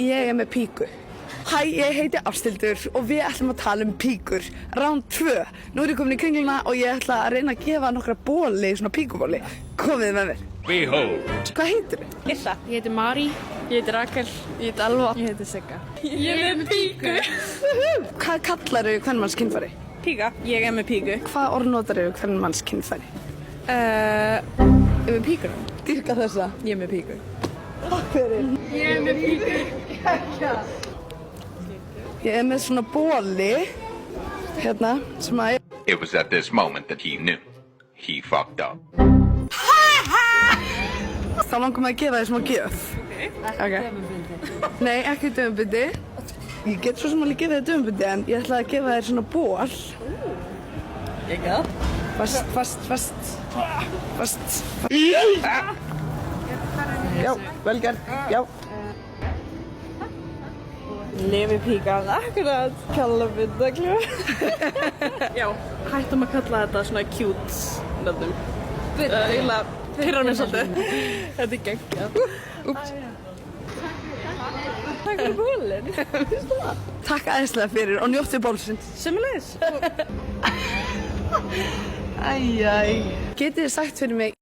Ég með píku. Hæ, ég heiti Ásthildur og við ætlum að tala píkur. Round 2. Nú ég komin í Kringluna og ég ætla að reyna að gefa nokkra bóli, svona píkubóli. Komið með mér. Behold. Hvað heitir þið? Illa. Ég heiti Mari. Ég heiti Rakel. Ég heiti Alva. Ég heiti Sigga. Ég er með píku. Hvað kallar þau hvern manns kynfæri? Píka. Ég er með píku. Hvað orð notar þau hvern manns kynfæri? Ég er með píkuna. Dýrka þessa. Ég er með píku. Takk fyrir. Ég er með píku. Ég er með svona bóli hérna sem að It was at this moment that he knew. He fucked up. þá langar maður að gefa þér smá gjöf. Okay. Nei, ekki dömbundi. Ég get svo sem alveg gefa þér dömbundi en ég ætla að gefa þér svona ból. Ekki. Fast. Já, vel gert. Já. Lefi píkan, akkurat. Kalla myndaglu. Já, hættum að kalla þetta svona cute nöfnum. Eiginlega pyrrar mér svolítið. Þetta er geggjað. Úps. Takk fyrir bólinn. Takk æðislega fyrir og njóttu bólsins. Sömuleiðis. Æjæj. Getið þið sagt fyrir mig